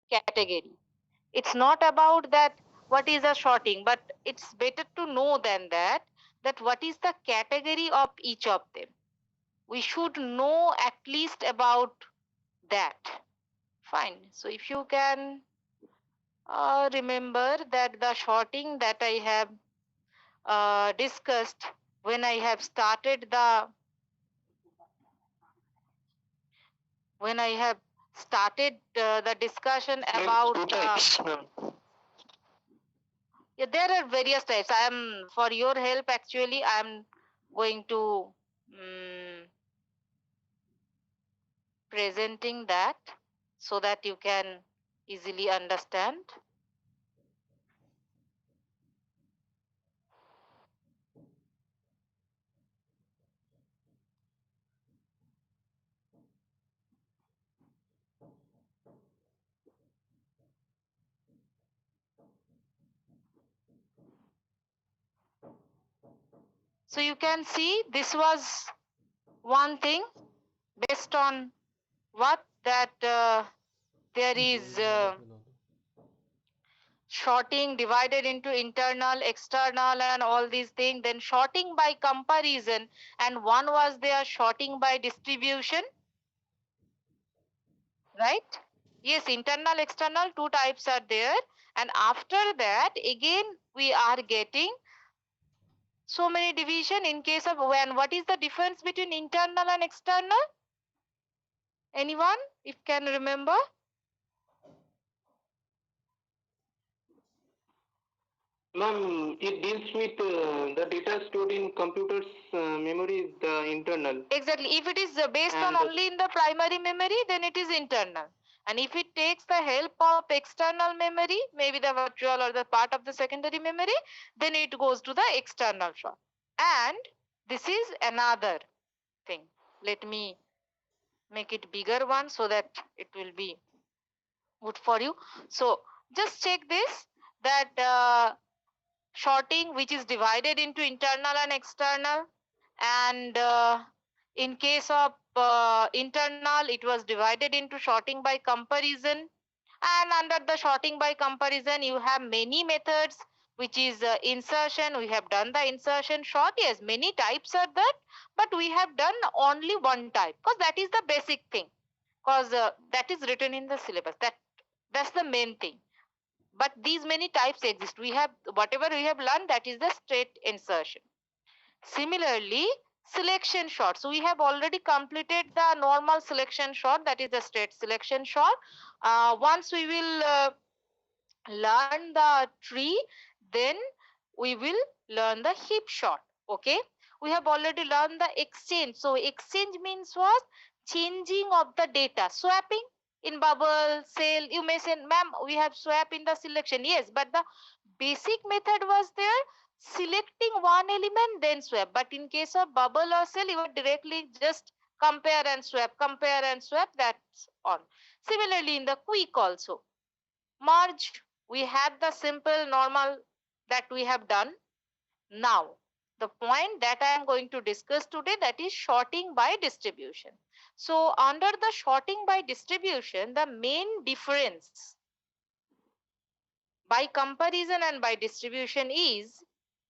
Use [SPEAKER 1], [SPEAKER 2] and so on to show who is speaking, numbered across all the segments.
[SPEAKER 1] category. It's not about that what is a sorting, but it's better to know than that, that what is the category of each of them. We should know at least about that. Fine. So if you can remember that the sorting that I have discussed when I have started the the discussion about
[SPEAKER 2] two types, ma'am.
[SPEAKER 1] Yeah, there are various types. I am for your help. Actually, I am going to presenting that so that you can easily understand. So you can see this was one thing based on what that there is sorting divided into internal, external, and all these things. Then sorting by comparison, and one was there sorting by distribution, right? Yes, internal, external, two types are there. And after that, again, we are getting so many division in case of when. What is the difference between internal and external? Anyone, if can remember?
[SPEAKER 2] Ma'am, it deals with the data stored in computer's memory, the internal.
[SPEAKER 1] Exactly. If it is based on only in the primary memory, then it is internal. And if it takes the help of external memory, maybe the virtual or the part of the secondary memory, then it goes to the external shot. And this is another thing. Let me make it bigger one so that it will be good for you. So just check this, that sorting which is divided into internal and external, and in case of internal it was divided into sorting by comparison, and under the sorting by comparison you have many methods, which is insertion. We have done the insertion sort. Yes, many types are that, but we have done only one type because that is the basic thing, because that is written in the syllabus. That's the main thing. But these many types exist. We have whatever we have learned, that is the straight insertion. Similarly, selection sort. So we have already completed the normal selection sort, that is the straight selection sort. Once we will learn the tree, then we will learn the heap sort. Okay, we have already learned the exchange. So exchange means was changing of the data, swapping in bubble cell. You may say, ma'am, we have swap in the selection. Yes, but the basic method was there, selecting one element then swap. But in case of bubble or cell, you would directly just compare and swap, compare and swap. That's all. Similarly in the quick also, merge, we have the simple normal that we have done. Now the point that I am going to discuss today, that is sorting by distribution. So under the sorting by distribution, the main difference by comparison and by distribution is,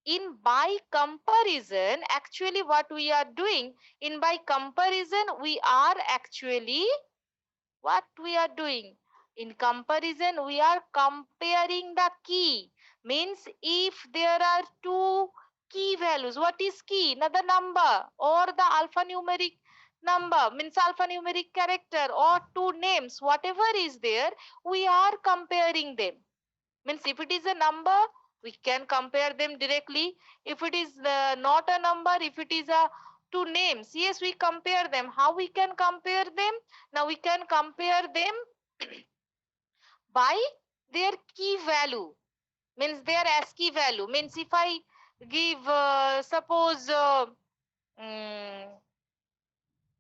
[SPEAKER 1] in by comparison, actually what we are doing, in by comparison we are actually, what we are doing in comparison, we are comparing the key. Means if there are two key values, what is key? Now the number or the alphanumeric number, means alphanumeric character, or two names, whatever is there, we are comparing them. Means if it is a number, we can compare them directly. If it is not a number, if it is a two names, yes, we compare them. How we can compare them? Now we can compare them by their key value, means their ASCII value. Means if I give suppose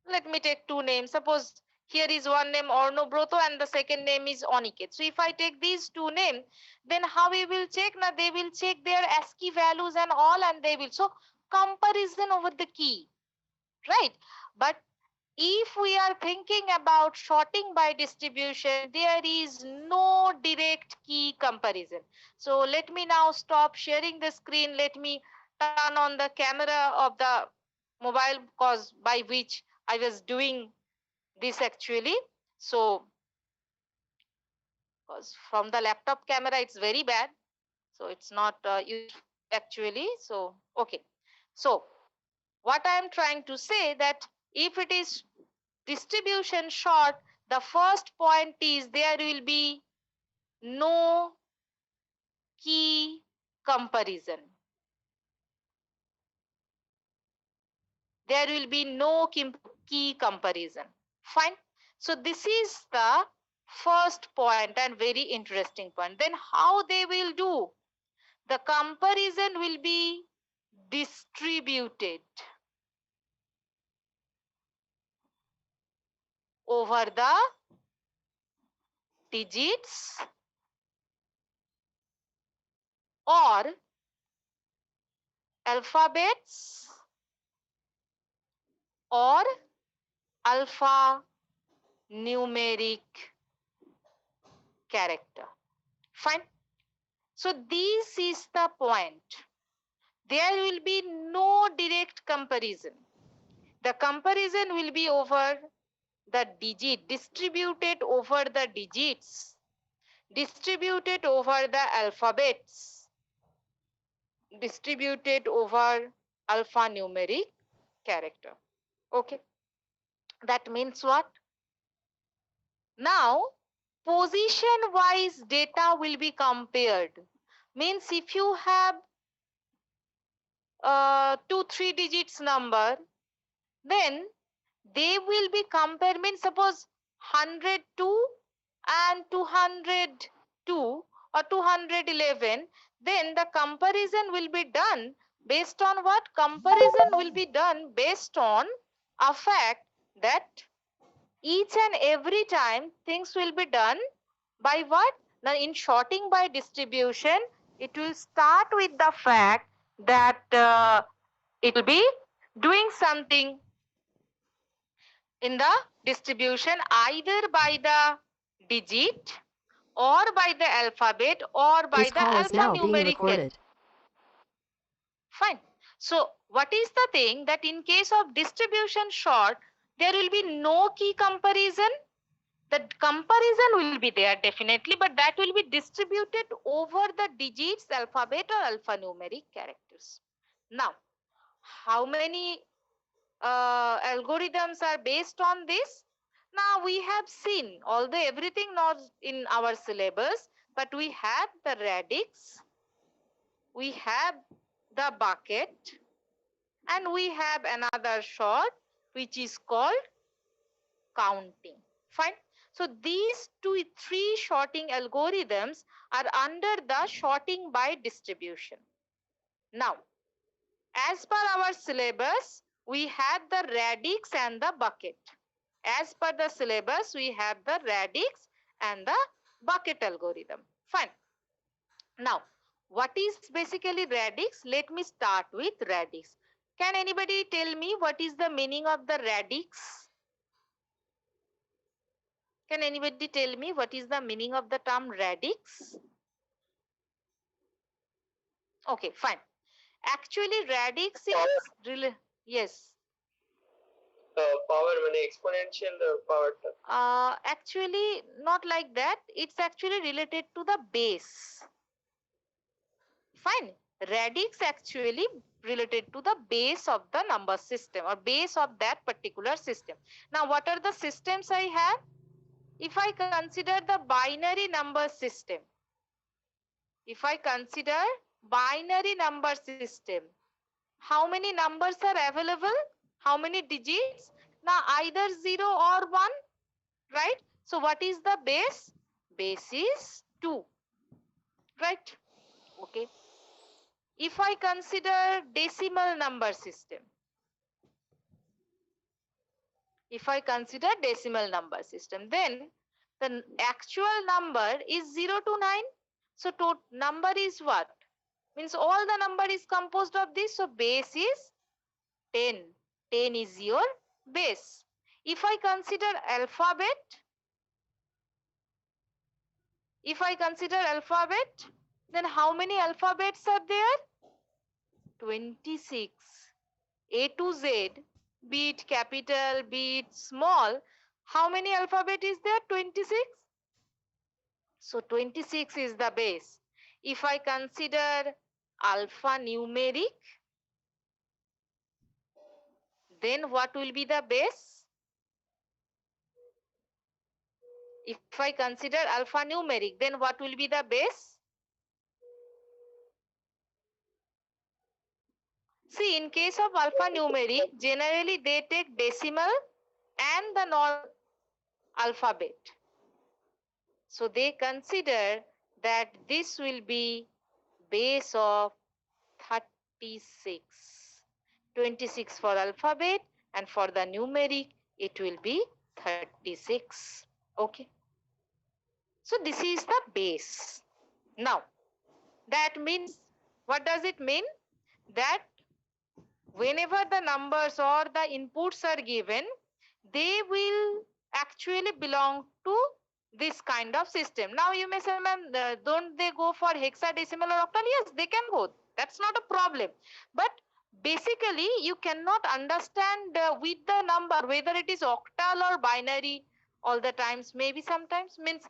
[SPEAKER 1] let me take two names. Suppose here is one name Ornobroto and the second name is Oniket. So if I take these two names, then how we will check? Now they will check their ASCII values and all, and they will. So comparison over the key, right? But if we are thinking about sorting by distribution, there is no no direct key comparison. So let me now stop sharing the screen. Let me turn on the camera of the mobile, because by which I was doing this actually. So because from the laptop camera it's very bad, so it's not useful actually. So okay, so what I am trying to say that if it is distribution short, the first point is there will be no key comparison. There will be no key comparison. Fine. So this is the first point and very interesting point. Then how they will do? The comparison will be distributed over the digits or alphabets or alphanumeric character. Fine. So this is the point. There will be no direct comparison. The comparison will be over the digit, distributed over the digits, distributed over the alphabets, distributed over alphanumeric character. Okay. That means what? Now, position-wise data will be compared. Means if you have 2-3 digits number, then they will be compared. Means suppose 102 and 202 or 211, then the comparison will be done based on what? Comparison will be done based on a fact that each and every time things will be done by what? Now in sorting by distribution, it will start with the fact that it will be doing something in the distribution either by the digit or by the alphabet or by
[SPEAKER 3] This
[SPEAKER 1] the
[SPEAKER 3] call is now being
[SPEAKER 1] alphanumeric
[SPEAKER 3] recorded.
[SPEAKER 1] Fine. So what is the thing that in case of distribution short, there will be no key comparison. The comparison will be there definitely, but that will be distributed over the digits, alphabet or alphanumeric characters. Now, how many algorithms are based on this? Now we have seen, although everything not in our syllabus, but we have the radix, we have the bucket, and we have another sort which is called counting. Fine. So these 3 sorting algorithms are under the sorting by distribution. Now, as per our syllabus, we have the radix and the bucket. As per the syllabus, we have the radix and the bucket algorithm. Fine. Now, what is basically radix? Let me start with radix. Can anybody tell me what is the meaning of the radix? Can anybody tell me what is the meaning of the term radix? Okay, fine. Actually, radix is yes.
[SPEAKER 2] Power when exponential power term.
[SPEAKER 1] Actually, not like that. It's actually related to the base. Fine. Radix actually related to the base of the number system or base of that particular system. Now, what are the systems I have? If I consider the binary number system, if I consider binary number system, how many numbers are available? How many digits? Now, either 0 or 1, right? So, what is the base? Base is 2, right? Okay. If I consider decimal number system, then the actual number is 0 to 9. So, number is what? Means all the number is composed of this. So, base is 10. 10 is your base. If I consider alphabet, If I consider alphabet, then how many alphabets are there? 26. A to Z, be it capital, be it small, how many alphabet is there? 26. So 26 is the base. If I consider alphanumeric, then what will be the base? If I consider alphanumeric, then what will be the base? See, in case of alphanumeric, generally they take decimal and the non-alphabet. So they consider that this will be base of 36. 26 for alphabet, and for the numeric it will be 36. Okay. So this is the base. Now that means, what does it mean? That whenever the numbers or the inputs are given, they will actually belong to this kind of system. Now you may say, ma'am, don't they go for hexadecimal or octal? Yes, they can go. That's not a problem. But basically, you cannot understand with the number whether it is octal or binary all the times. Maybe sometimes, means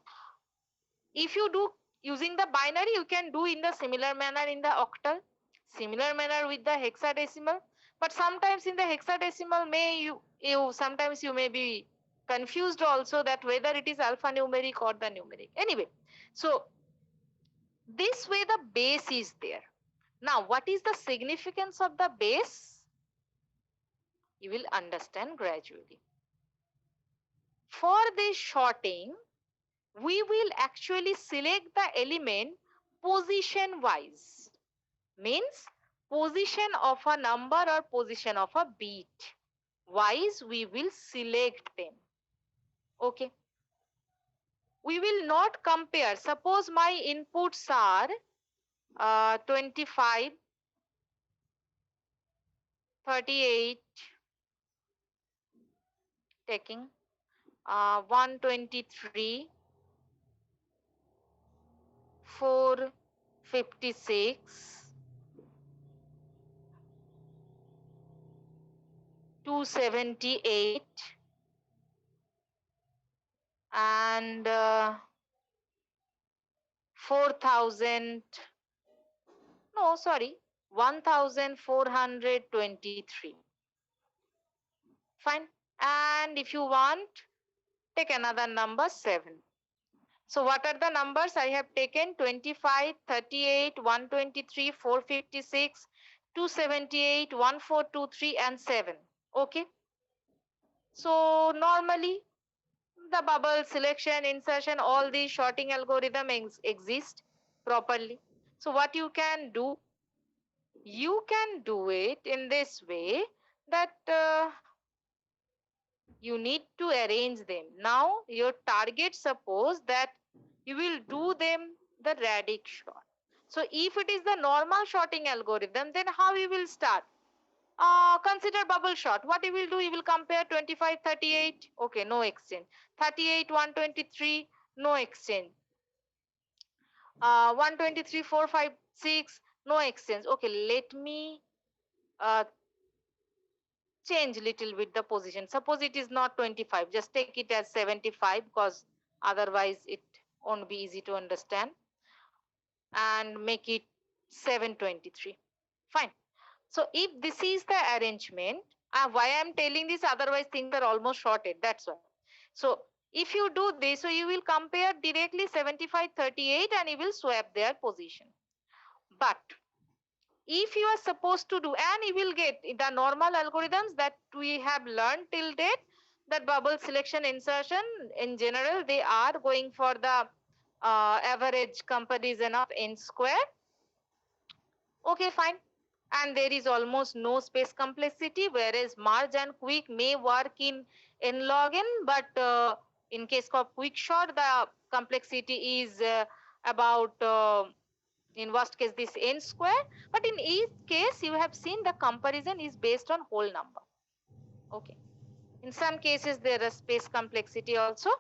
[SPEAKER 1] if you do using the binary, you can do in the similar manner in the octal, similar manner with the hexadecimal. But sometimes in the hexadecimal, sometimes you may be confused also that whether it is alphanumeric or the numeric. Anyway, so this way the base is there. Now, what is the significance of the base? You will understand gradually. For this sorting, we will actually select the element position wise. Means position of a number or position of a bit wise, we will select them. Okay. We will not compare. Suppose my inputs are 25, 38, taking 123, 456, 278, and 4000, no, sorry, 1423. Fine. And if you want, take another number 7. So what are the numbers I have taken? 25, 38, 123, 456, 278, 1423 and 7. Okay. So normally the bubble, selection, insertion, all these sorting algorithm exist properly. So what you can do it in this way, that you need to arrange them. Now your target, suppose that you will do them the radix sort. So if it is the normal sorting algorithm, then how you will start? Consider bubble sort. What you will do, you will compare 25, 38, okay, no exchange. 38, 123, no exchange. 123, 4, 5, 6, no exchange. Okay, let me change little bit the position. Suppose it is not 25, just take it as 75, because otherwise it won't be easy to understand, and make it 723. Fine. So if this is the arrangement, why I'm telling this, otherwise things are almost sorted, that's why. So if you do this, so you will compare directly 75, 38 and you will swap their position. But if you are supposed to do, and you will get the normal algorithms that we have learned till date, that bubble, selection, insertion, in general they are going for the average comparison of n square. Okay, fine. And there is almost no space complexity, whereas merge and quick may work in n log n, but in case of quick sort, the complexity is about in worst case this n square, but in each case you have seen the comparison is based on whole number. Okay. In some cases there is space complexity also,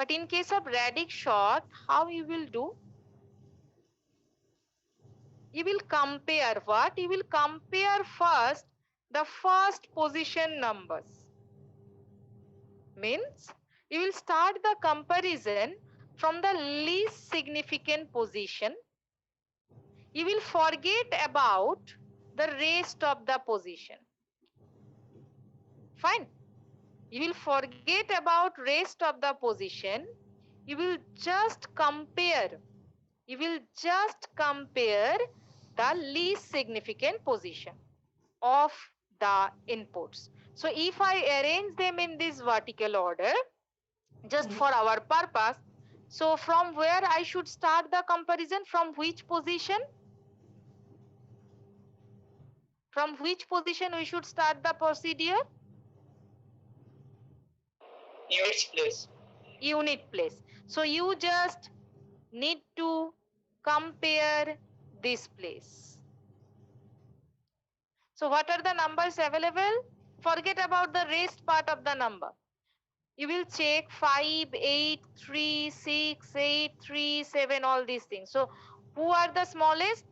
[SPEAKER 1] But in case of radix sort, how you will do? You will compare what? You will compare first the first position numbers. Means you will start the comparison from the least significant position. You will forget about the rest of the position. Fine. You will forget about rest of the position. You will just compare. You will just compare the least significant position of the inputs. So if I arrange them in this vertical order, just for our purpose, so from where I should start the comparison? From which position? From which position we should start the procedure?
[SPEAKER 2] Units place.
[SPEAKER 1] Unit place. So you just need to compare this place. So what are the numbers available? Forget about the rest part of the number. You will check 5, 8, 3, 6, 8, 3, 7, all these things. So who are the smallest?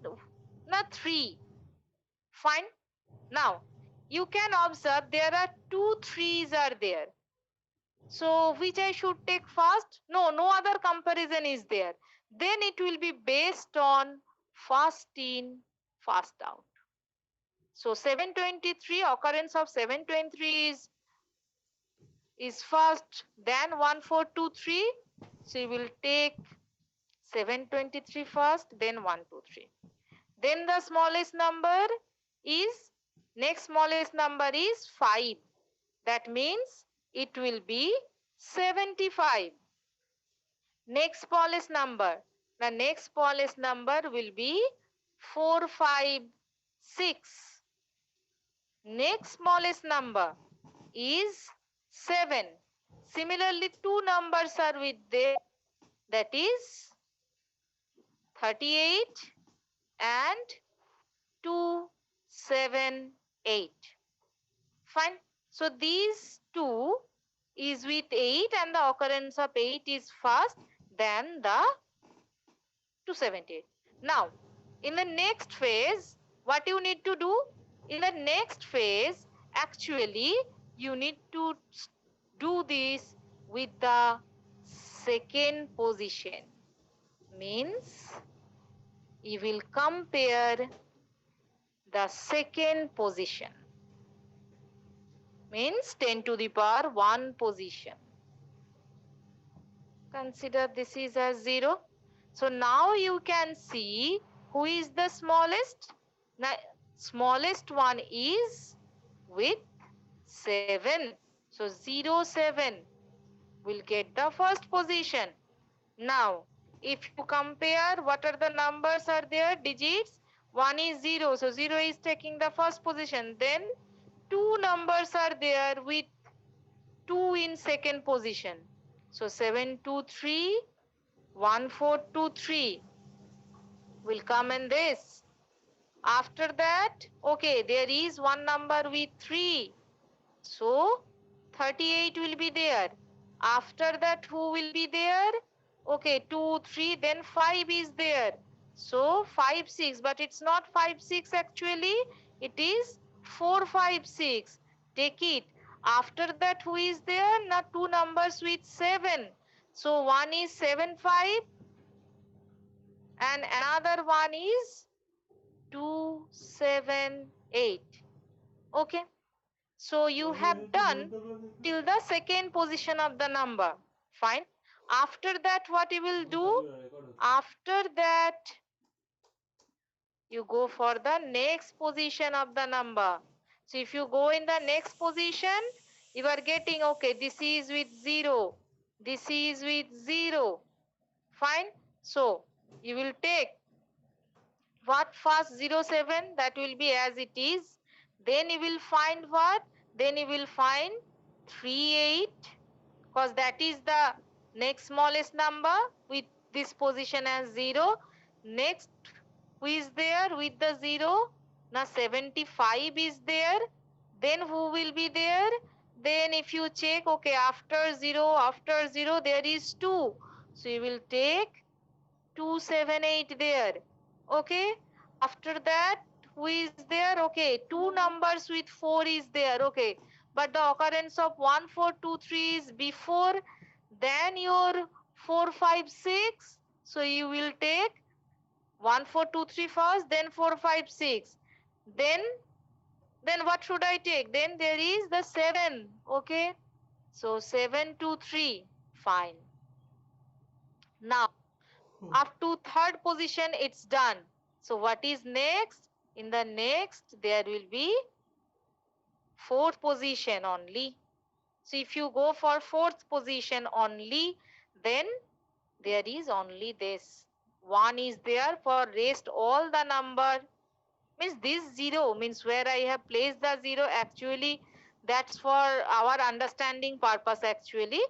[SPEAKER 1] Not 3. Fine. Now you can observe there are 2 3s are there. So which I should take first? No other comparison is there. Then it will be based on first in, first out. So 723, occurrence of 723 is first, then 1423. So you will take 723 first, then 123. Then the smallest number is, next smallest number is 5. That means it will be 75. Next smallest number. The next smallest number will be 456. Next smallest number is 7. Similarly, two numbers are with there, that is 38 and 278. Fine. So these two is with 8 and the occurrence of 8 is first, then the 278. Now, in the next phase, what you need to do? In the next phase, actually, you need to do this with the second position. Means, you will compare the second position. Means 10 to the power 1 position. Consider this is as 0. So now you can see who is the smallest. Now, smallest one is with 7. So 0, 7 will get the first position. Now, if you compare what are the numbers are there, digits, 1 is 0. So 0 is taking the first position. Then two numbers are there with 2 in second position. So 723, 1423 will come in this. After that, okay, there is one number with 3. So 38 will be there. After that, who will be there? Okay, 2, 3, then 5 is there. So 5, 6, but it's not 5, 6 actually. It is 4, 5, 6. Take it. After that, who is there? Now two numbers with 7. So one is 7, 5 and another one is 2, 7, 8. Okay. So you have done till the second position of the number. Fine. After that, what you will do? After that, you go for the next position of the number. So if you go in the next position, you are getting, okay, this is with 0. This is with 0. Fine. So you will take what first 07, that will be as it is. Then you will find what? Then you will find 38, because that is the next smallest number with this position as 0. Next, who is there with the 0? Now 75 is there. Then who will be there? Then if you check, okay, after 0, there is 2. So you will take 278 there. Okay. After that, who is there? Okay, 2 numbers with 4 is there. Okay. But the occurrence of 1, 4, 2, 3 is before than your 4, 5, 6. So you will take 1, 4, 2, 3 first, then 4, 5, 6. Then what should I take? Then there is the 7. Okay. So 7, 2, 3. Fine. Now, up to third position, it's done. So what is next? In the next, there will be fourth position only. So if you go for fourth position only, then there is only this. 1 is there for rest all the number. Means this 0 means where I have placed the 0, actually that's for our understanding purpose actually.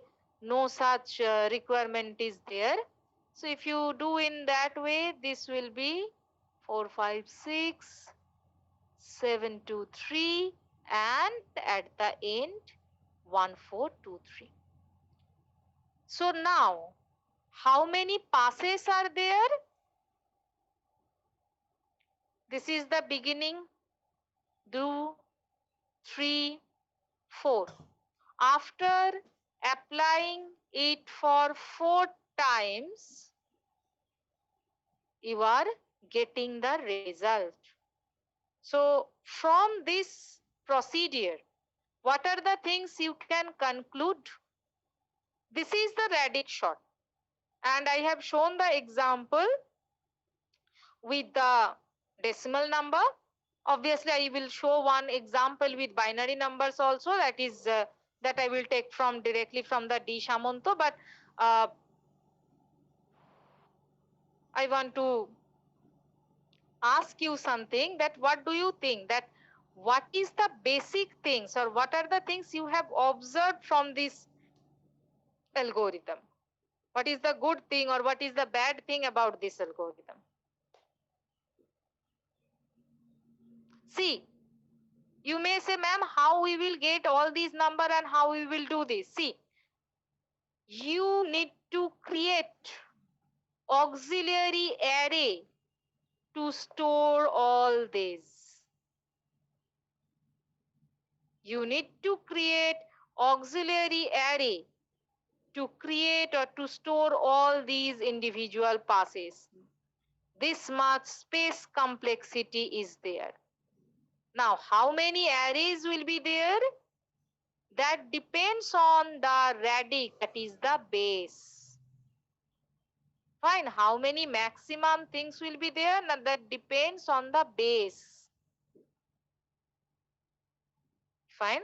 [SPEAKER 1] No such requirement is there. So if you do in that way, this will be 4, 5, 6, 7, 2, 3, and at the end 1, 4, 2, 3. So now, how many passes are there? This is the beginning. 2, 3, 4. After applying it for 4 times, you are getting the result. So from this procedure, what are the things you can conclude? This is the Radix sort, and I have shown the example with the decimal number. Obviously, I will show one example with binary numbers also, that is that I will take from directly from the D. Samanto, but I want to ask you something, that what do you think, that what is the basic things or what are the things you have observed from this algorithm? What is the good thing or what is the bad thing about this algorithm? See, you may say, ma'am, how we will get all these number and how we will do this? See, you need to create auxiliary array to store all these. You need to create auxiliary array to create or to store all these individual passes. This much space complexity is there. Now, how many arrays will be there? That depends on the radix, that is the base. Fine, how many maximum things will be there? Now, that depends on the base. Fine.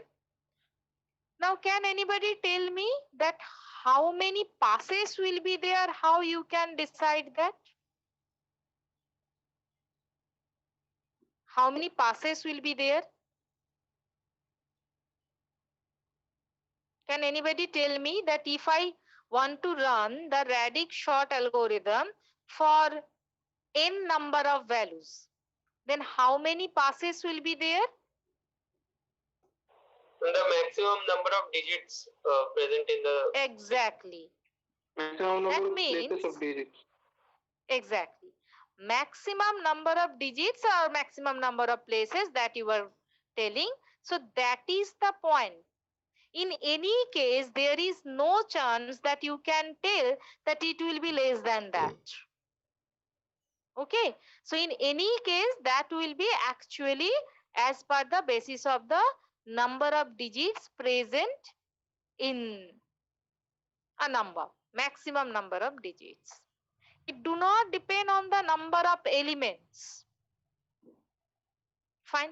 [SPEAKER 1] Now, can anybody tell me that how many passes will be there? How you can decide that? How many passes will be there? Can anybody tell me that if I want to run the Radix sort algorithm for n number of values, then how many passes will be there?
[SPEAKER 2] The maximum number of digits present in the...
[SPEAKER 1] Exactly.
[SPEAKER 2] Maximum number
[SPEAKER 1] That
[SPEAKER 2] of
[SPEAKER 1] means...
[SPEAKER 2] places of digits.
[SPEAKER 1] Exactly. Maximum number of digits or maximum number of places that you were telling. So that is the point. In any case, there is no chance that you can tell that it will be less than that. Okay. So in any case, that will be actually as per the basis of the number of digits present in a number, maximum number of digits. It do not depend on the number of elements. Fine.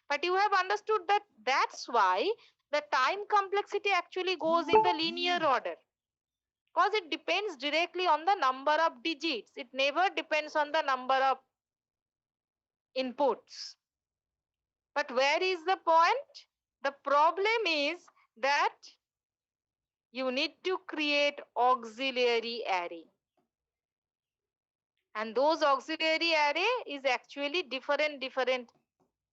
[SPEAKER 1] But you have understood that that's why the time complexity actually goes in the linear order. Because it depends directly on the number of digits. It never depends on the number of inputs. But where is the point? The problem is that you need to create auxiliary array. And those auxiliary array is actually different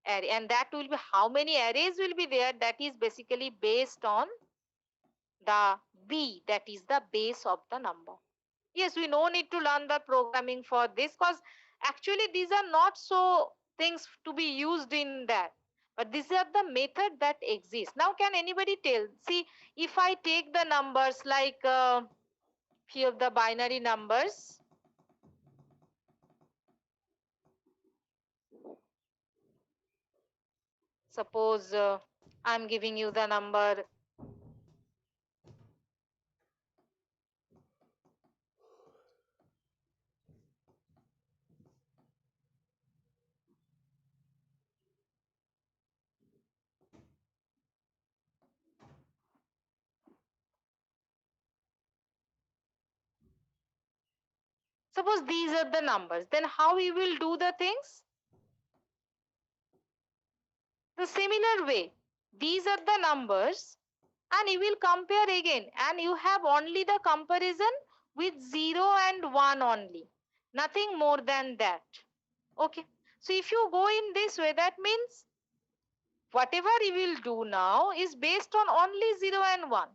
[SPEAKER 1] array, and that will be how many arrays will be there. That is basically based on the b, that is the base of the number. Yes, we no need to learn the programming for this, because actually these are not so things to be used in that, but these are the method that exists. Now can anybody tell, see, if I take the numbers like few of the binary numbers, suppose I'm giving you the number suppose these are the numbers, then how you will do the things? The similar way, these are the numbers and you will compare again, and you have only the comparison with 0 and 1 only, nothing more than that. Okay, so if you go in this way, that means whatever you will do now is based on only 0 and 1.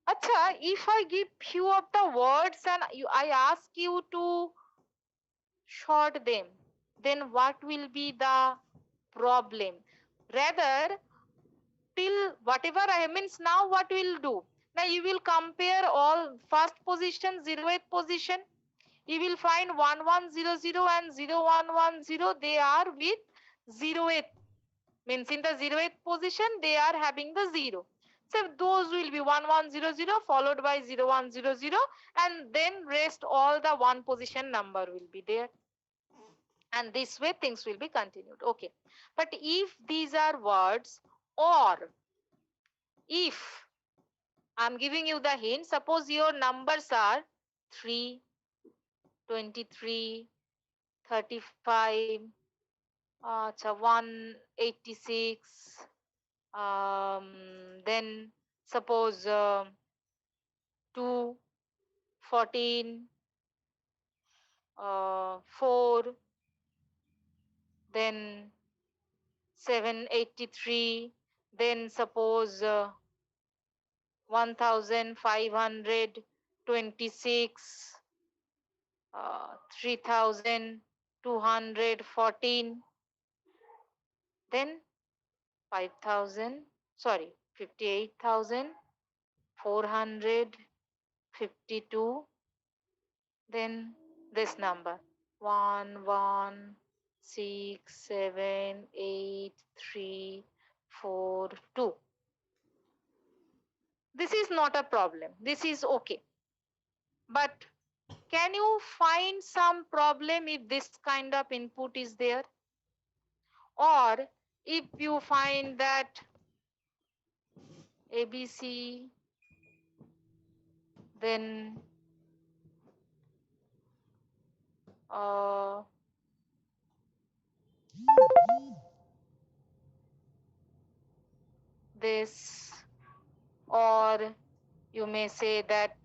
[SPEAKER 1] Acha, if I give few of the words and I ask you to short them, then what will be the problem? Rather, till whatever I means, now what we'll do? Now you will compare all first position, 0th position. You will find 1100 and 0110. They are with 0th. Means in the 0th position, they are having the 0. So those will be 1100 followed by 0100, and then rest all the one position number will be there. And this way things will be continued. Okay. But if these are words, or if I'm giving you the hint, suppose your numbers are 3, 23, 35, 186, then suppose 2, 14, 4, then 783, then suppose 1526, 3214, then 5000, sorry, 58,452, then this number 11678342. This is not a problem, this is okay. But can you find some problem if this kind of input is there? Or if you find that ABC, then this, or you may say that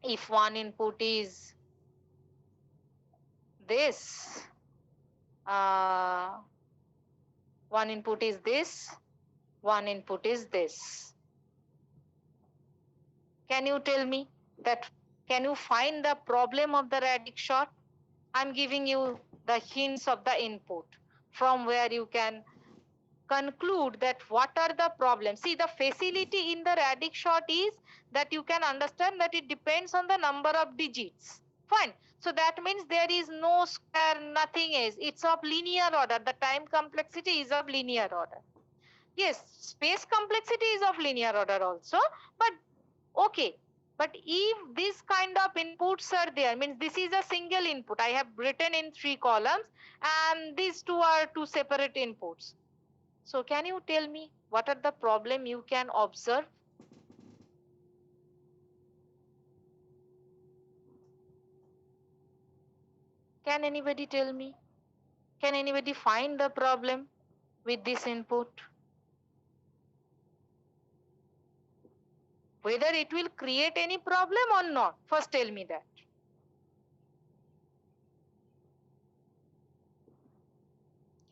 [SPEAKER 1] if one input is this, one input is this, one input is this. Can you tell me that, can you find the problem of the radix sort? I'm giving you the hints of the input from where you can conclude that what are the problems. See, the facility in the radix sort is that you can understand that it depends on the number of digits. Fine. So that means there is no square, nothing is. It's of linear order. The time complexity is of linear order. Yes, space complexity is of linear order also, but okay. But if this kind of inputs are there, means this is a single input. I have written in 3 columns and these two are 2 separate inputs. So can you tell me what are the problem you can observe? Can anybody tell me? Can anybody find the problem with this input? Whether it will create any problem or not, first tell me that.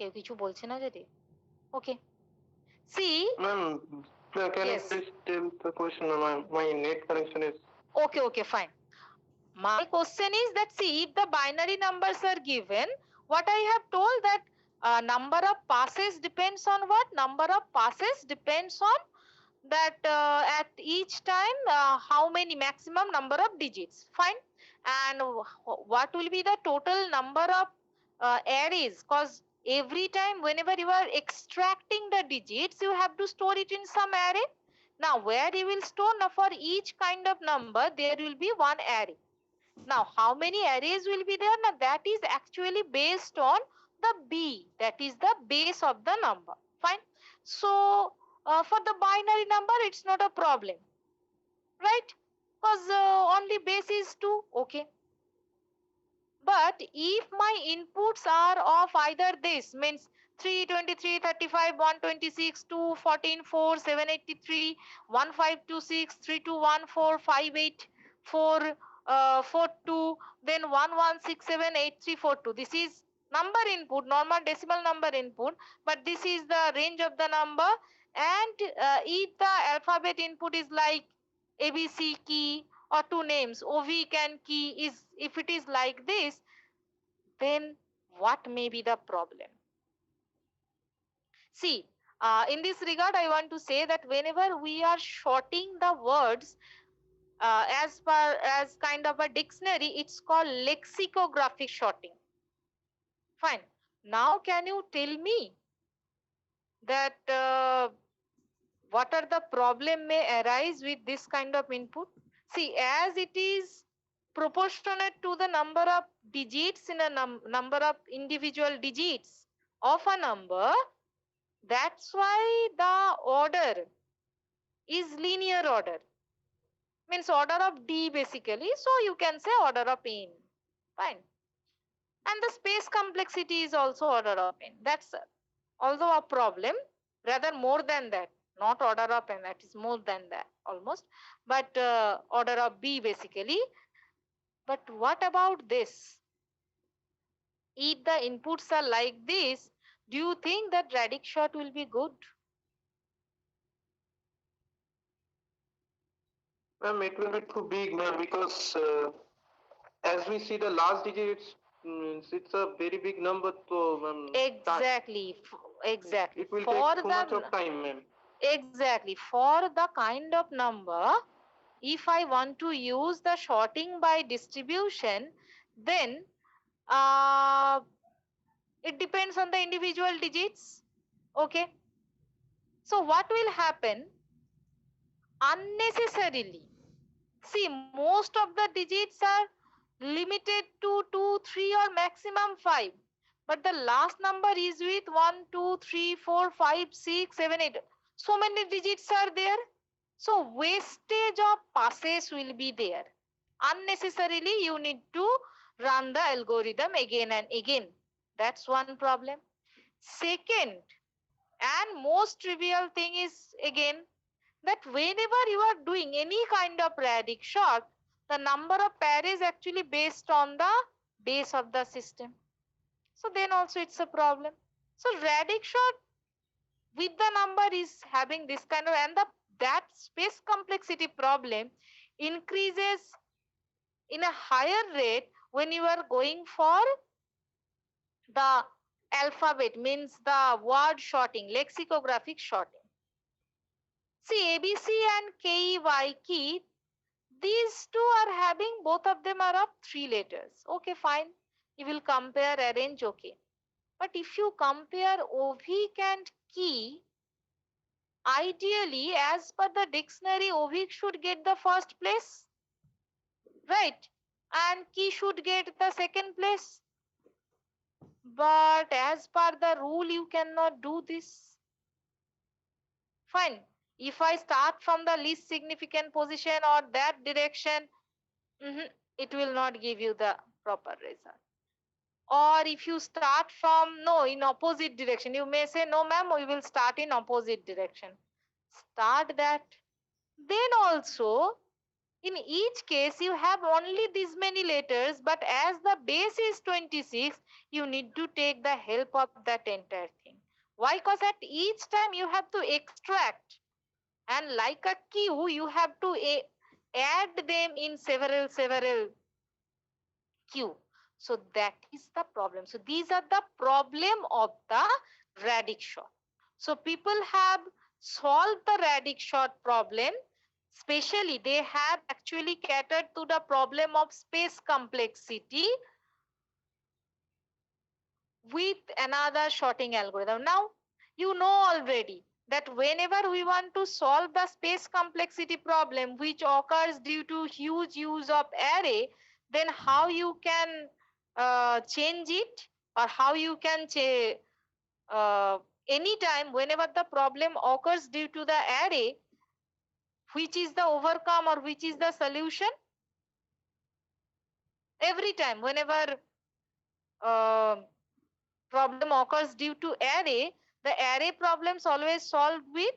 [SPEAKER 1] কেউ কিছু বলছে না যদি? Okay. See,
[SPEAKER 2] Ma'am, can
[SPEAKER 1] yes.
[SPEAKER 2] you please tell the question? My net connection is.
[SPEAKER 1] Okay, fine. My question is that, see, if the binary numbers are given, what I have told that number of passes depends on what? Number of passes depends on that at each time how many maximum number of digits. Fine. And what will be the total number of arrays? Because every time whenever you are extracting the digits, you have to store it in some array. Now where you will store? Now for each kind of number there will be one array. Now, how many arrays will be there? Now, that is actually based on the B. That is the base of the number. Fine. So, for the binary number, it's not a problem. Right? Because only base is 2. Okay. But if my inputs are of either this, means 3, 23, 35, 126, 2, 14, 4, 783, 1526, 3214, 584, 42, then 11678342. This is number input, normal decimal number input, but this is the range of the number. And if the alphabet input is like ABC key or two names, OV can key, is if it is like this, then what may be the problem? See, in this regard, I want to say that whenever we are shorting the words as kind of a dictionary, it's called lexicographic shorting. Fine. Now, can you tell me that what are the problem may arise with this kind of input? See, as it is proportionate to the number of digits in a number of individual digits of a number, that's why the order is linear order. Means order of D basically. So you can say order of n. Fine. And the space complexity is also order of n. That's although a problem, rather more than that. Not order of n, that is more than that almost. But order of B basically. But what about this? If the inputs are like this, do you think that Radix short will be good?
[SPEAKER 2] Ma'am, it will be too big, ma'am, because as we see the last digit, it's a very big number. So, ma'am,
[SPEAKER 1] Exactly. Exactly.
[SPEAKER 2] it will
[SPEAKER 1] For
[SPEAKER 2] take too much of time, ma'am.
[SPEAKER 1] Exactly. For the kind of number, if I want to use the sorting by distribution, then it depends on the individual digits. Okay. So what will happen? Unnecessarily. See, most of the digits are limited to 2, 3 or maximum 5. But the last number is with 1, 2, 3, 4, 5, 6, 7, 8. So many digits are there. So wastage of passes will be there. Unnecessarily you need to run the algorithm again and again. That's one problem. Second, and most trivial thing is again that whenever you are doing any kind of Radix sort, the number of pair is actually based on the base of the system. So then also it's a problem. So Radix sort with the number is having this kind of, and that space complexity problem increases in a higher rate when you are going for the alphabet, means the word sorting, lexicographic sorting. See, ABC and KEY key, these two are having, both of them are of 3 letters. Okay, fine. You will compare, arrange, okay. But if you compare OVIC and key, ideally, as per the dictionary, OVIC should get the first place, right? And key should get the second place. But as per the rule, you cannot do this. Fine. If I start from the least significant position or that direction, it will not give you the proper result. Or if you start from, no, in opposite direction, you may say, no ma'am, we will start in opposite direction. Start that. Then also, In each case, you have only these many letters, but as the base is 26, you need to take the help of that entire thing. Why? Because at each time you have to extract, and like a queue, you have to add them in several queue. So that is the problem. So these are the problem of the radix sort. So people have solved the radix sort problem. Especially they have actually catered to the problem of space complexity with another sorting algorithm. Now you know already that whenever we want to solve the space complexity problem which occurs due to huge use of array, then how you can change it, or how you can anytime whenever the problem occurs due to the array, which is the overcome or which is the solution? Every time whenever uh, problem occurs due to array, the array problems always solved with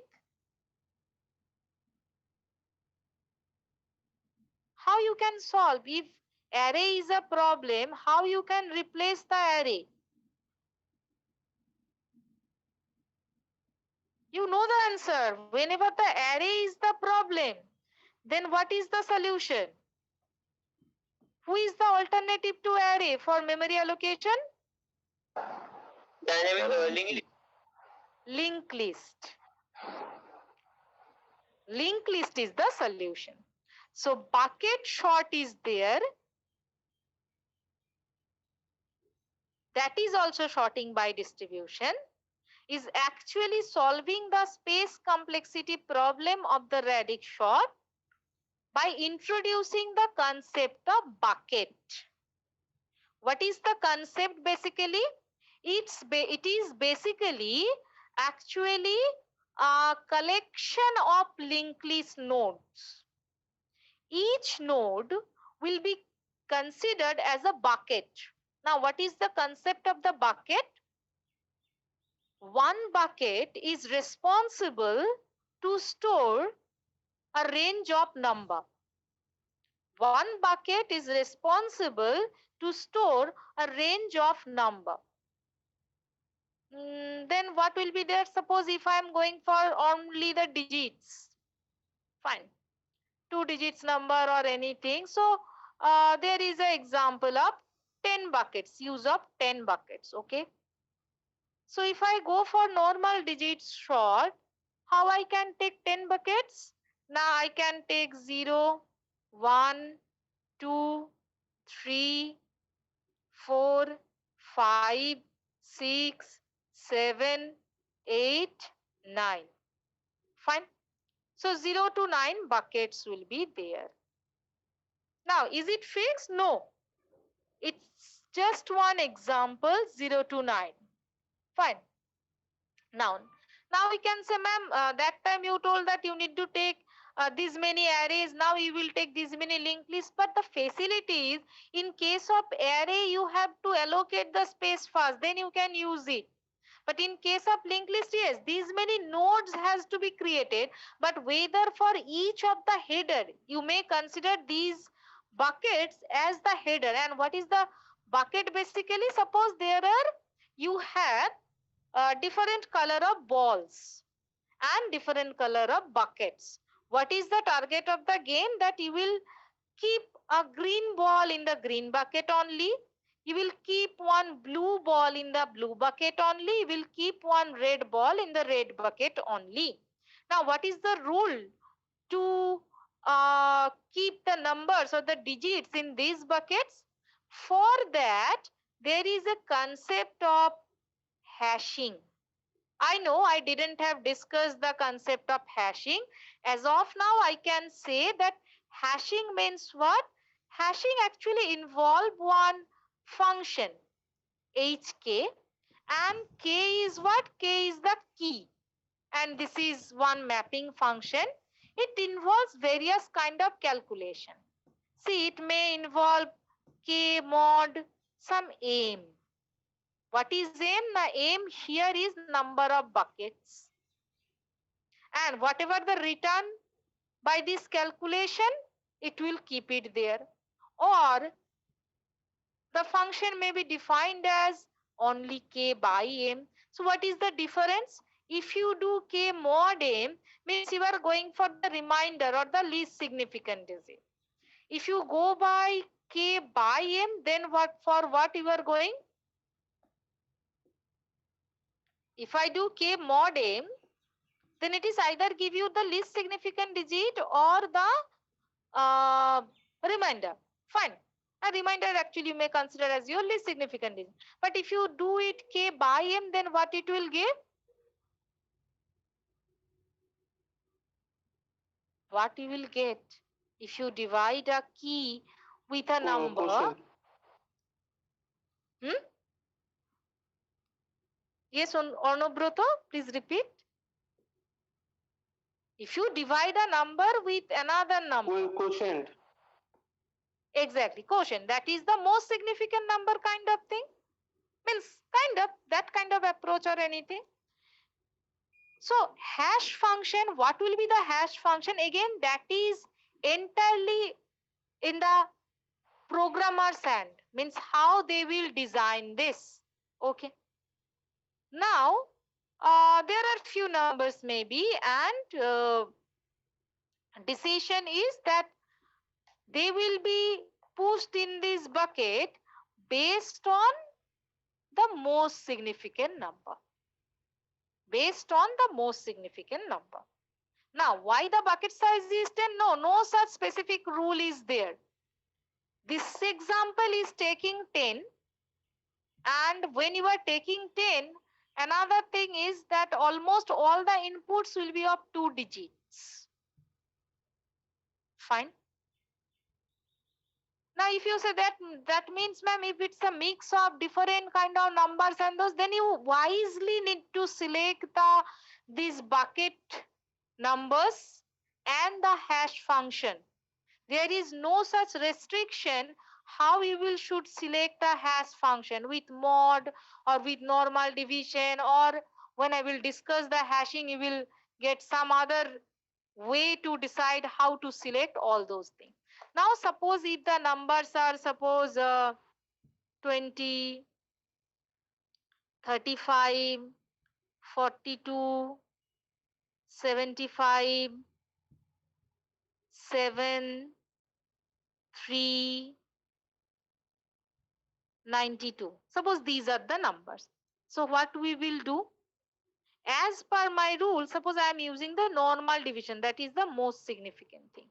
[SPEAKER 1] how you can solve. If array is a problem, how you can replace the array? You know the answer. Whenever the array is the problem, then what is the solution? Who is the alternative to array for memory allocation?
[SPEAKER 3] Dynamic
[SPEAKER 1] Linked list. Linked list is the solution. So bucket sort is there. That is also sorting by distribution, is actually solving the space complexity problem of the radix sort by introducing the concept of bucket. What is the concept basically? It is basically actually a collection of linked list nodes. Each node will be considered as a bucket. Now, what is the concept of the bucket? One bucket is responsible to store a range of number. One bucket is responsible to store a range of number. Then what will be there? Suppose if I am going for only the digits. Fine. 2 digits number or anything. So there is an example of 10 buckets, use of 10 buckets. Okay. So if I go for normal digits sort, how I can take 10 buckets? Now I can take 0, 1, 2, 3, 4, 5, 6, 7, 8, 9. Fine. So 0 to 9 buckets will be there. Now, is it fixed? No. It's just one example, 0 to 9. Fine. Now we can say, ma'am, that time you told that you need to take these many arrays. Now you will take these many linked lists. But the facility is, in case of array, you have to allocate the space first. Then you can use it. But in case of linked list, yes, these many nodes has to be created. But whether for each of the header, you may consider these buckets as the header. And what is the bucket basically? Suppose you have different color of balls and different color of buckets. What is the target of the game? That you will keep a green ball in the green bucket only. You will keep one blue ball in the blue bucket only. You will keep one red ball in the red bucket only. Now, what is the rule to keep the numbers or the digits in these buckets? For that, there is a concept of hashing. I know I didn't have discussed the concept of hashing. As of now, I can say that hashing means what? Hashing actually involve one function, hk, and k is what? K is the key. And this is one mapping function. It involves various kind of calculation. See, it may involve k mod some aim. What is aim? The aim here is number of buckets. And whatever the return by this calculation, it will keep it there. Or the function may be defined as only k by m. So what is the difference? If you do k mod m, means you are going for the remainder or the least significant digit. If you go by k by m, then what you are going? If I do k mod m, then it is either give you the least significant digit or the remainder. Fine. A remainder actually you may consider as your least significant digit. But if you do it k by m, then what it will give? What you will get if you divide a key with a number?
[SPEAKER 2] Quotient.
[SPEAKER 1] Yes, Arnobroto, please repeat. If you divide a number with another number.
[SPEAKER 2] Quotient.
[SPEAKER 1] Exactly, quotient. That is the most significant number kind of thing. Means kind of, that kind of approach or anything. So hash function, what will be the hash function? Again, that is entirely in the programmer's hand. Means how they will design this. Okay. Now, there are few numbers maybe, and decision is that they will be pushed in this bucket based on the most significant number. Based on the most significant number. Now, why the bucket size is 10? No such specific rule is there. This example is taking 10, and when you are taking 10, another thing is that almost all the inputs will be of 2 digits. Fine. Now, if you say that means, ma'am, if it's a mix of different kind of numbers and those, then you wisely need to select these bucket numbers and the hash function. There is no such restriction how you will should select a hash function with mod or with normal division, or when I will discuss the hashing, you will get some other way to decide how to select all those things. Now suppose if the numbers are 20, 35, 42, 75, 7, 3, 92. Suppose these are the numbers. So what we will do? As per my rule, suppose I am using the normal division, that is the most significant thing.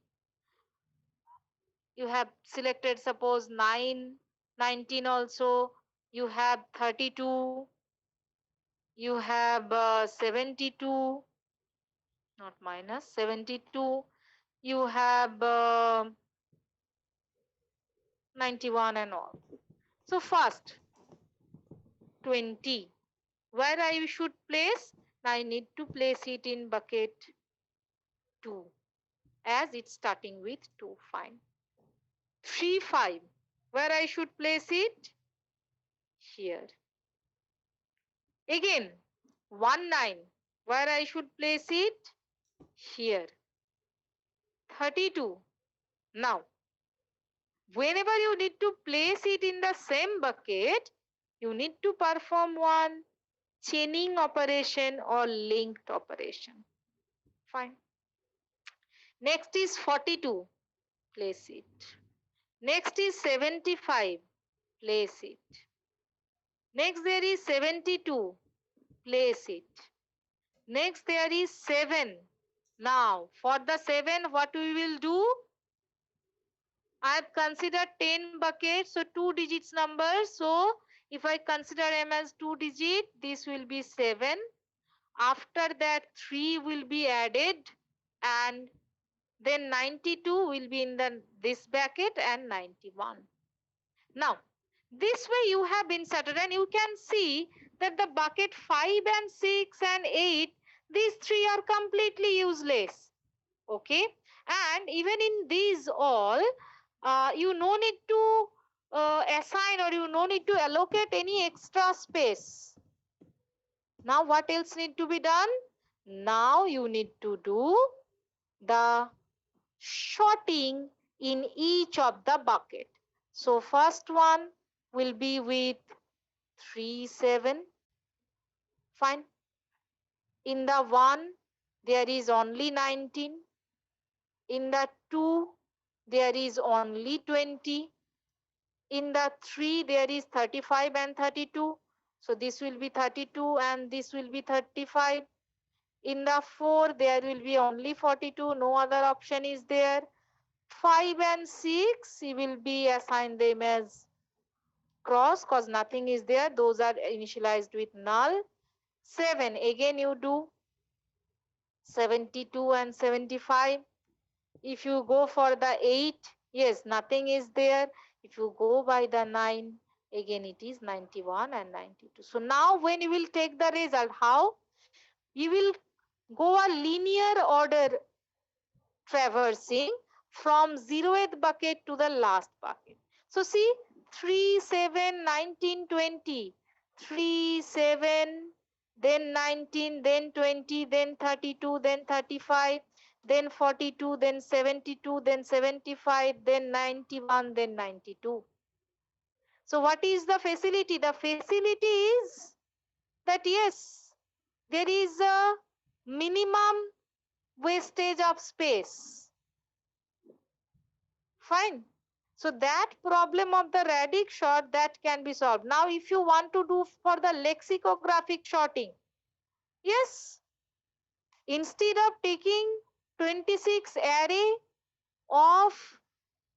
[SPEAKER 1] You have selected suppose 9, 19 also, you have 32, you have 72, not minus, 72, you have 91 and all. So first 20, where I should place? I need to place it in bucket 2, as it's starting with 2. Fine. 3, 5, where I should place it? Here. Again 1, 9, where I should place it? Here. 32. Now, whenever you need to place it in the same bucket, you need to perform one chaining operation or linked operation. Fine. Next is 42. Place it. Next is 75. Place it. Next there is 72. Place it. Next there is 7. Now, for the 7, what we will do? I have considered 10 buckets, so 2 digits number. So if I consider M as 2 digit, this will be 7. After that 3 will be added, and then 92 will be in this bucket, and 91. Now this way you have inserted, and you can see that the bucket 5 and 6 and 8, these 3 are completely useless. Okay, and even in these all, you no need to assign, or you no need to allocate any extra space. Now what else need to be done? Now you need to do the sorting in each of the bucket. So first one will be with 3, 7. Fine. In the 1, there is only 19. In the 2, there is only 20. In the 3, there is 35 and 32. So this will be 32 and this will be 35. In the 4, there will be only 42. No other option is there. 5 and 6, you will be assign them as cross because nothing is there. Those are initialized with null. 7, again you do 72 and 75. If you go for the 8, yes, nothing is there. If you go by the 9, again it is 91 and 92. So now when you will take the result, how? You will go a linear order traversing from 0th bucket to the last bucket. So see, 3, 7, 19, 20. 3, 7, then 19, then 20, then 32, then 35, then 42, then 72, then 75, then 91, then 92. So what is the facility? The facility is that yes, there is a minimum wastage of space. Fine. So that problem of the radix sort that can be solved. Now if you want to do for the lexicographic sorting, yes, instead of taking 26 array of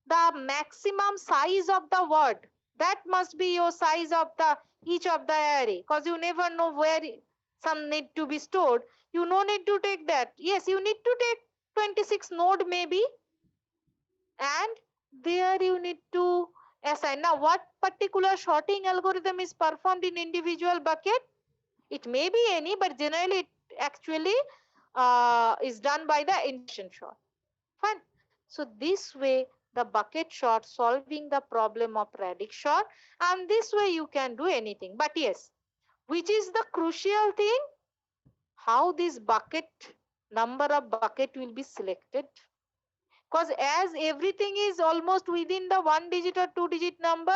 [SPEAKER 1] the maximum size of the word, that must be your size of the each of the array, because you never know where some need to be stored. You no need to take that. Yes, you need to take 26 node maybe, and there you need to assign. Now what particular sorting algorithm is performed in individual bucket? It may be any, but generally it actually is done by the insertion sort. Fine. So this way the bucket sort solving the problem of radix sort, and this way you can do anything. But yes, which is the crucial thing? How this bucket, number of bucket will be selected. Because as everything is almost within the 1 digit or 2 digit number,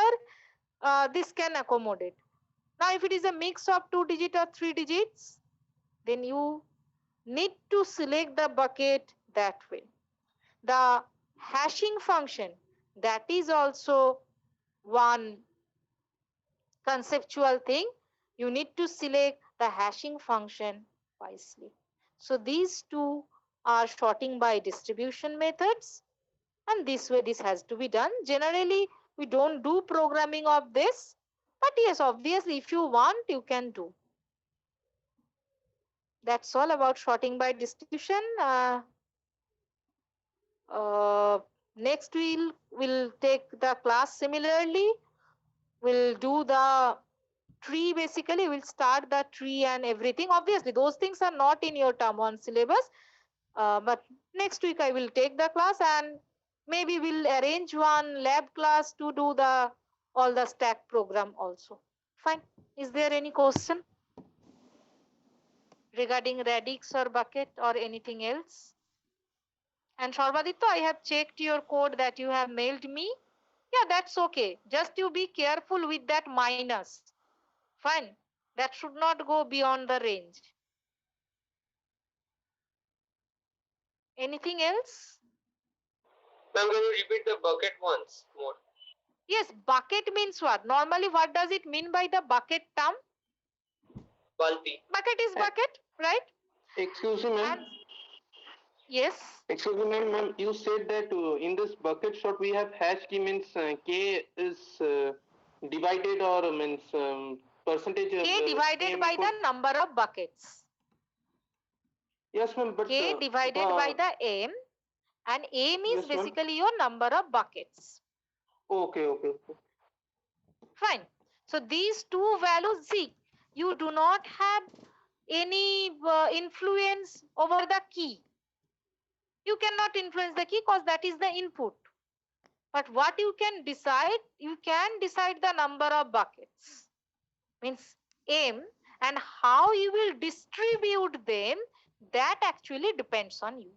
[SPEAKER 1] this can accommodate. Now if it is a mix of 2 digit or 3 digits, then you need to select the bucket that way. The hashing function, that is also one conceptual thing. You need to select the hashing function wisely. So these two are sorting by distribution methods, and this way this has to be done. Generally we don't do programming of this, but yes, obviously if you want you can do. That's all about sorting by distribution. Next we'll take the class similarly. We'll do the tree. Basically we'll start the tree and everything. Obviously those things are not in your term 1 syllabus, but next week I will take the class, and maybe we'll arrange one lab class to do the all the stack program also. Fine. Is there any question regarding radix or bucket or anything else? And Sarvaditya, I have checked your code that you have mailed me. Yeah, that's okay. Just you be careful with that minus. Fine. That should not go beyond the range. Anything else?
[SPEAKER 3] Ma'am, can you repeat the bucket once more?
[SPEAKER 1] Yes, bucket means what? Normally, what does it mean by the bucket term?
[SPEAKER 3] Bulky.
[SPEAKER 1] Bucket is bucket, right?
[SPEAKER 2] Excuse me, ma'am.
[SPEAKER 1] And yes.
[SPEAKER 2] Excuse me, ma'am. You said that in this bucket sort we have hash key, means k is divided, or means percentage of
[SPEAKER 1] K divided by the number of buckets.
[SPEAKER 2] Yes, ma'am. But
[SPEAKER 1] K divided by the m, and m is
[SPEAKER 2] yes,
[SPEAKER 1] basically your number of buckets.
[SPEAKER 2] Okay.
[SPEAKER 1] Fine. So these two values, see, you do not have any influence over the key. You cannot influence the key because that is the input. But what you can decide the number of buckets. Means m, and how you will distribute them, that actually depends on you.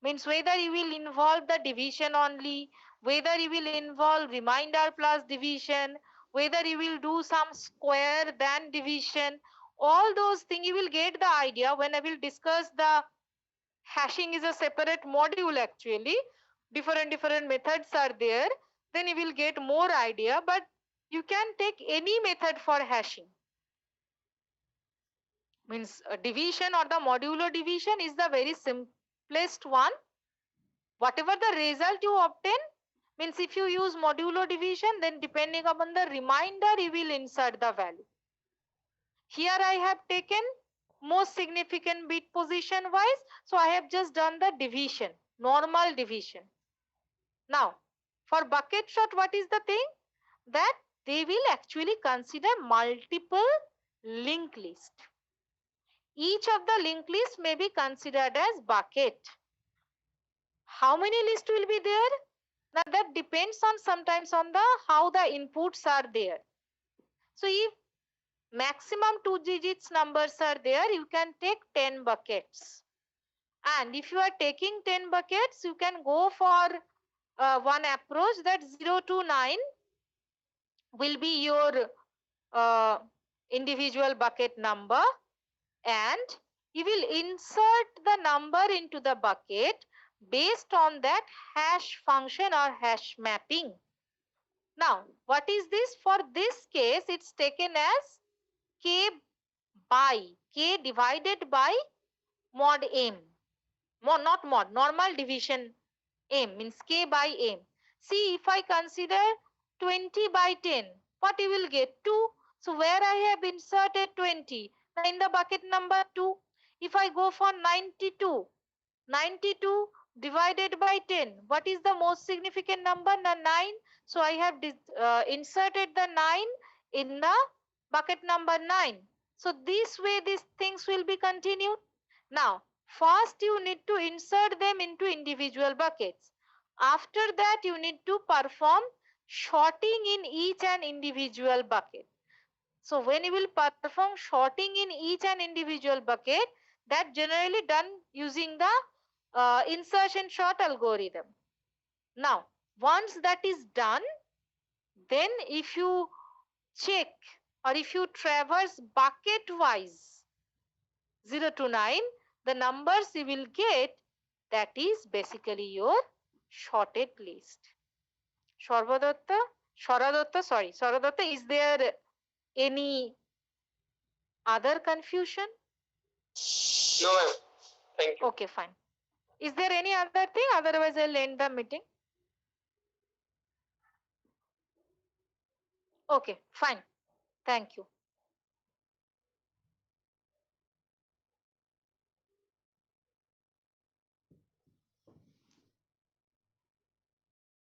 [SPEAKER 1] Means whether you will involve the division only, whether you will involve remainder plus division, whether you will do some square than division, all those things you will get the idea when I will discuss the hashing is a separate module actually. Different methods are there. Then you will get more idea, but you can take any method for hashing. Means division or the modulo division is the very simplest one. Whatever the result you obtain, means if you use modulo division, then depending upon the remainder, you will insert the value. Here I have taken most significant bit position wise, so I have just done the division, normal division. Now, for bucket shot, what is the thing? That they will actually consider multiple linked list. Each of the linked list may be considered as bucket. How many lists will be there? Now that depends on sometimes on the how the inputs are there. So if maximum 2 digits numbers are there, you can take 10 buckets. And if you are taking 10 buckets, you can go for one approach that 0 to 9 will be your individual bucket number, and you will insert the number into the bucket based on that hash function or hash mapping. Now, what is this? For this case, it's taken as k divided by mod m. Not mod, normal division m means k by m. See, if I consider 20 by 10, what you will get? 2. So where I have inserted 20? Now in the bucket number 2. If I go for 92 divided by 10, what is the most significant number? 9. So I have inserted the 9 in the bucket number 9. So this way these things will be continued. Now, first you need to insert them into individual buckets. After that, you need to perform sorting in each and individual bucket. So when you will perform sorting in each and individual bucket, that generally done using the insertion sort algorithm. Now, once that is done, then if you check or if you traverse bucket wise 0 to 9, the numbers you will get, that is basically your sorted list. Sarvadatta, is there any other confusion?
[SPEAKER 3] No, ma'am. Thank you.
[SPEAKER 1] Okay, fine. Is there any other thing? Otherwise, I'll end the meeting. Okay, fine. Thank you.